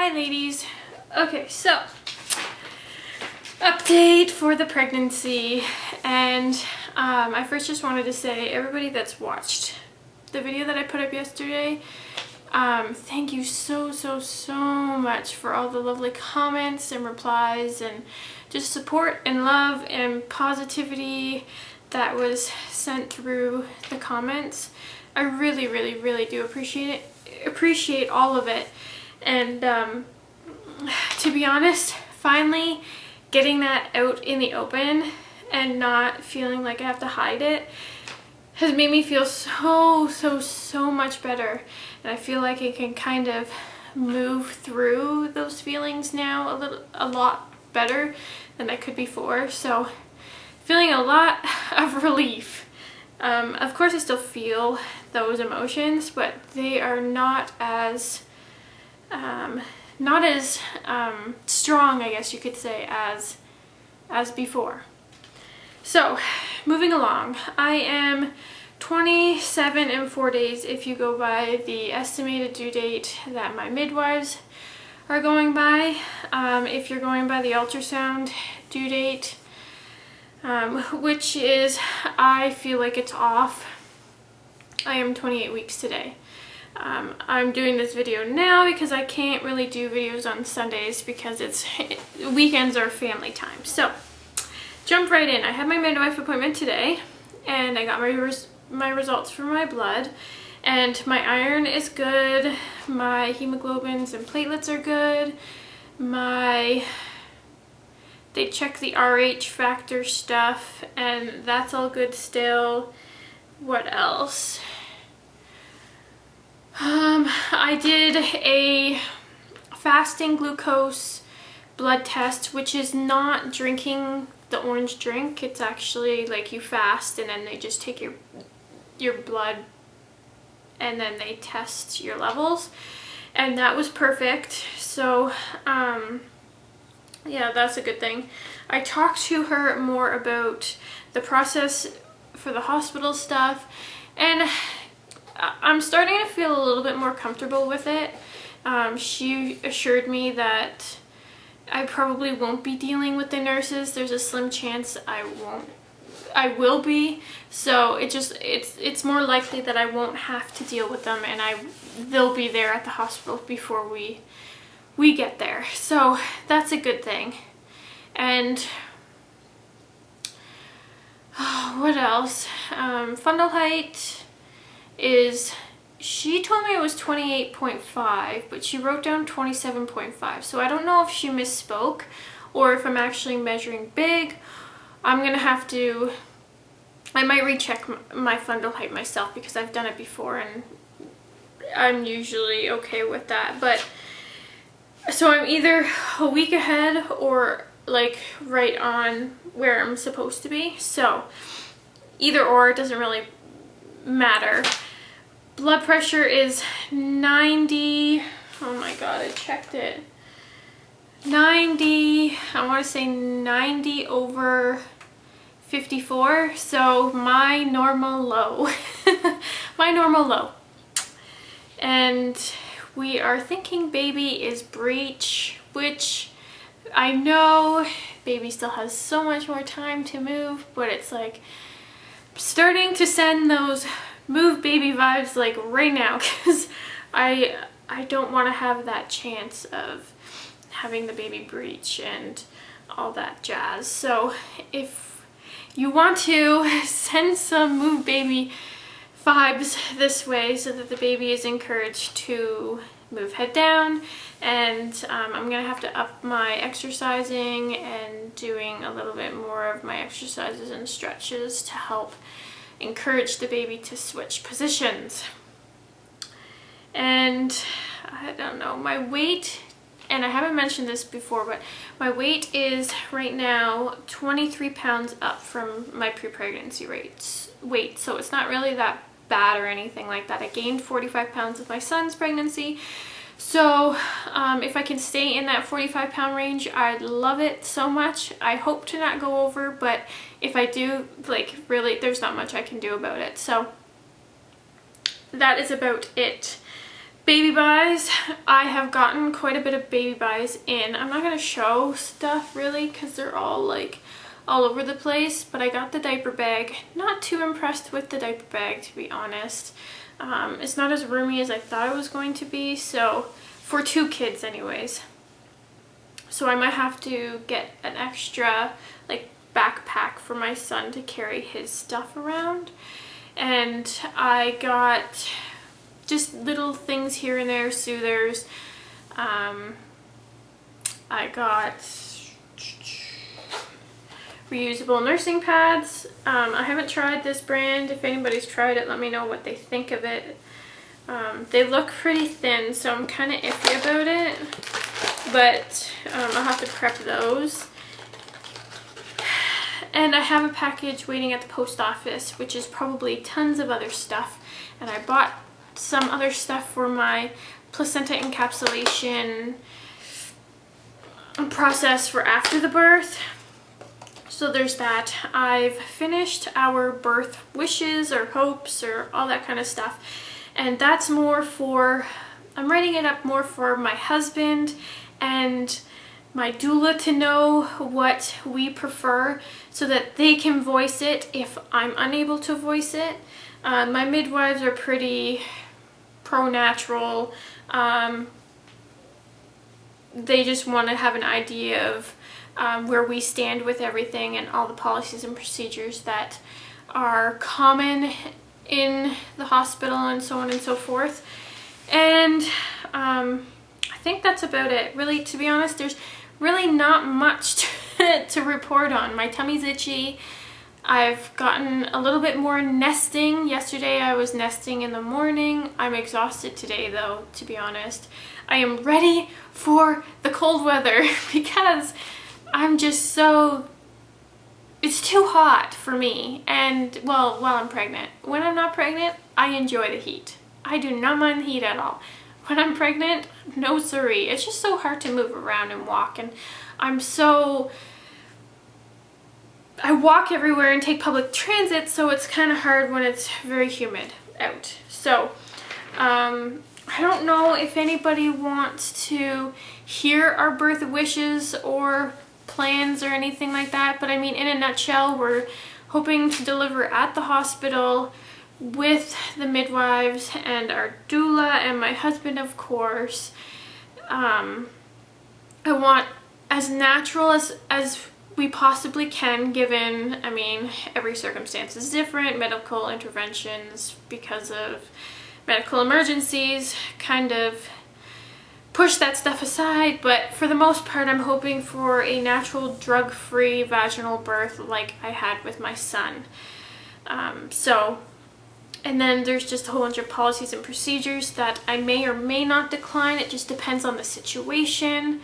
Hi ladies. Okay, so update for the pregnancy, and I first just wanted to say, everybody that's watched the video that I put up yesterday, thank you so much for all the lovely comments and replies and just support and love and positivity that was sent through the comments. I really do appreciate all of it. And to be honest, finally getting that out in the open and not feeling like I have to hide it has made me feel so much better. And I feel like I can kind of move through those feelings now a lot better than I could before. So feeling a lot of relief. Of course I still feel those emotions, but they are not as strong, I guess you could say, as before. So moving along, I am 27 and 4 days if you go by the estimated due date that my midwives are going by. If you're going by the ultrasound due date, which is, I feel like it's off, I am 28 weeks today. I'm doing this video now because I can't really do videos on Sundays because weekends are family time. So jump right in. I had my midwife appointment today and I got my results for my blood, and my iron is good, my hemoglobins and platelets are good, they check the RH factor stuff and that's all good still. What else? I did a fasting glucose blood test, which is not drinking the orange drink. It's actually like you fast and then they just take your blood and then they test your levels, and that was perfect. So yeah, that's a good thing. I talked to her more about the process for the hospital stuff, and I'm starting to feel a little bit more comfortable with it. She assured me that I probably won't be dealing with the nurses. There's a slim chance I will be. So it's more likely that I won't have to deal with them, and they'll be there at the hospital before we get there. So that's a good thing. And what else? Fundal height is, she told me it was 28.5, but she wrote down 27.5. So I don't know if she misspoke or if I'm actually measuring big. I'm gonna have to, I might recheck my fundal height myself because I've done it before and I'm usually okay with that. But so I'm either a week ahead or like right on where I'm supposed to be. So either or, it doesn't really matter. Blood pressure is 90, oh my god, I checked it. 90, I want to say 90 over 54, so my normal low. My normal low. And we are thinking baby is breech, which I know baby still has so much more time to move, but it's like starting to send those move baby vibes like right now, because I don't want to have that chance of having the baby breech and all that jazz. So if you want to send some move baby vibes this way so that the baby is encouraged to move head down, and I'm gonna have to up my exercising and doing a little bit more of my exercises and stretches to help encourage the baby to switch positions. And I don't know, my weight, and I haven't mentioned this before, but my weight is right now 23 pounds up from my pre-pregnancy weight, so it's not really that bad or anything like that. I gained 45 pounds with my son's pregnancy, so if I can stay in that 45-pound range, I'd love it so much. I hope to not go over, but if I do, like, really, there's not much I can do about it. So that is about it. Baby buys. I have gotten quite a bit of baby buys in. I'm not going to show stuff really because they're all like all over the place, but I got the diaper bag. Not too impressed with the diaper bag, to be honest. It's not as roomy as I thought it was going to be, so for 2 kids anyways. So I might have to get an extra like backpack for my son to carry his stuff around. And I got just little things here and there, soothers. I got reusable nursing pads. I haven't tried this brand. If anybody's tried it, let me know what they think of it. They look pretty thin, so I'm kind of iffy about it, but I'll have to prep those. And I have a package waiting at the post office, which is probably tons of other stuff. And I bought some other stuff for my placenta encapsulation process for after the birth. So there's that. I've finished our birth wishes or hopes or all that kind of stuff. And that's more for, I'm writing it up more for my husband and my doula to know what we prefer so that they can voice it if I'm unable to voice it. My midwives are pretty pro-natural. They just want to have an idea of where we stand with everything and all the policies and procedures that are common in the hospital and so on and so forth. And I think that's about it. Really, to be honest, there's really not much to report on. My tummy's itchy. I've gotten a little bit more nesting. Yesterday I was nesting in the morning. I'm exhausted today though, to be honest. I am ready for the cold weather because I'm just so, it's too hot for me. And well, while I'm pregnant. When I'm not pregnant, I enjoy the heat. I do not mind the heat at all. When I'm pregnant, no siree. It's just so hard to move around and walk, and I walk everywhere and take public transit, so it's kind of hard when it's very humid out. So I don't know if anybody wants to hear our birth wishes or plans or anything like that, but I mean, in a nutshell, we're hoping to deliver at the hospital with the midwives and our doula and my husband, of course. I want as natural as we possibly can, given, I mean, every circumstance is different. Medical interventions because of medical emergencies kind of push that stuff aside, but for the most part I'm hoping for a natural drug-free vaginal birth like I had with my son. And then there's just a whole bunch of policies and procedures that I may or may not decline. It just depends on the situation.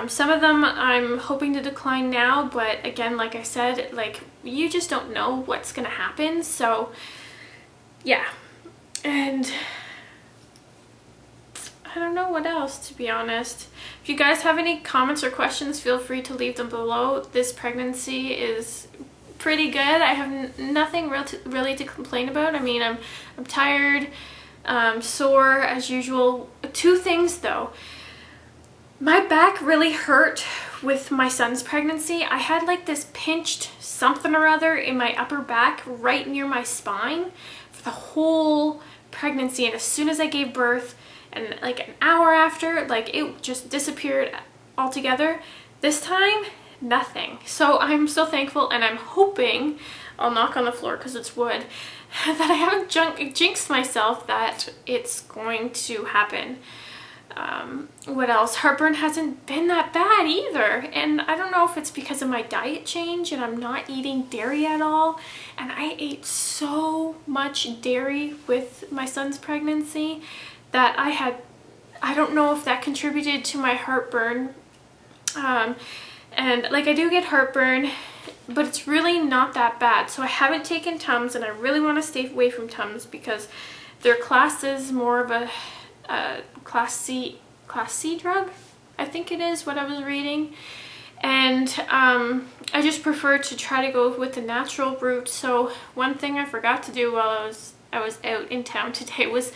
Some of them I'm hoping to decline now, but again, like I said, like, you just don't know what's gonna happen. So yeah, and I don't know what else, to be honest. If you guys have any comments or questions, feel free to leave them below. This pregnancy is pretty good. I have nothing really to complain about. I mean, I'm tired, sore as usual. 2 things though. My back really hurt with my son's pregnancy. I had like this pinched something or other in my upper back right near my spine for the whole pregnancy, and as soon as I gave birth and like an hour after, like, it just disappeared altogether. This time, nothing. So I'm so thankful, and I'm hoping, I'll knock on the floor because it's wood, that I haven't jinxed myself that it's going to happen. What else? Heartburn hasn't been that bad either, and I don't know if it's because of my diet change and I'm not eating dairy at all, and I ate so much dairy with my son's pregnancy that I don't know if that contributed to my heartburn. And like, I do get heartburn, but it's really not that bad. So I haven't taken Tums, and I really want to stay away from Tums because their class is more of a class C drug, I think it is what I was reading. And I just prefer to try to go with the natural route. So one thing I forgot to do while I was out in town today was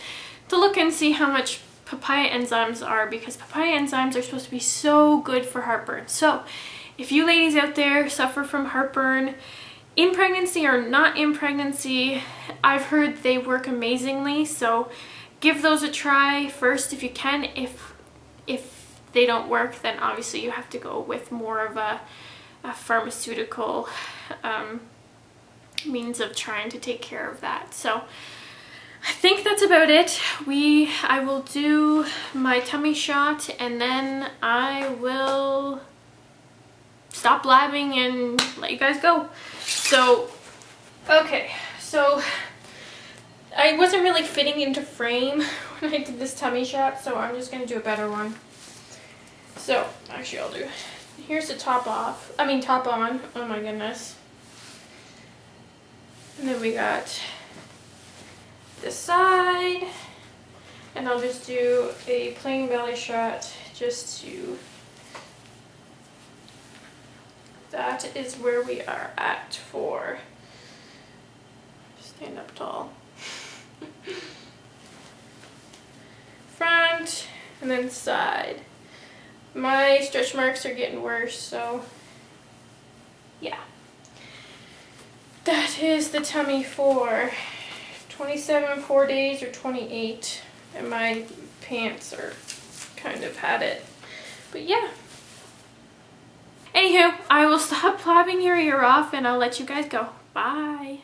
to look and see how much papaya enzymes are, because papaya enzymes are supposed to be so good for heartburn. So if you ladies out there suffer from heartburn in pregnancy or not in pregnancy, I've heard they work amazingly. So give those a try first if you can. If they don't work, then obviously you have to go with more of a pharmaceutical means of trying to take care of that. So I think that's about it. I will do my tummy shot and then I will stop blabbing and let you guys go. So, okay, so I wasn't really fitting into frame when I did this tummy shot, so I'm just gonna do a better one. So, actually I'll do, here's the top on, oh my goodness. And then we got this side, and I'll just do a plain belly shot just to, that is where we are at for, stand up tall. Front and then side. My stretch marks are getting worse, so yeah. That is the tummy for 27 4 days or 28, and my pants are kind of had it, but yeah. Anywho, I will stop blabbing your ear off and I'll let you guys go. Bye.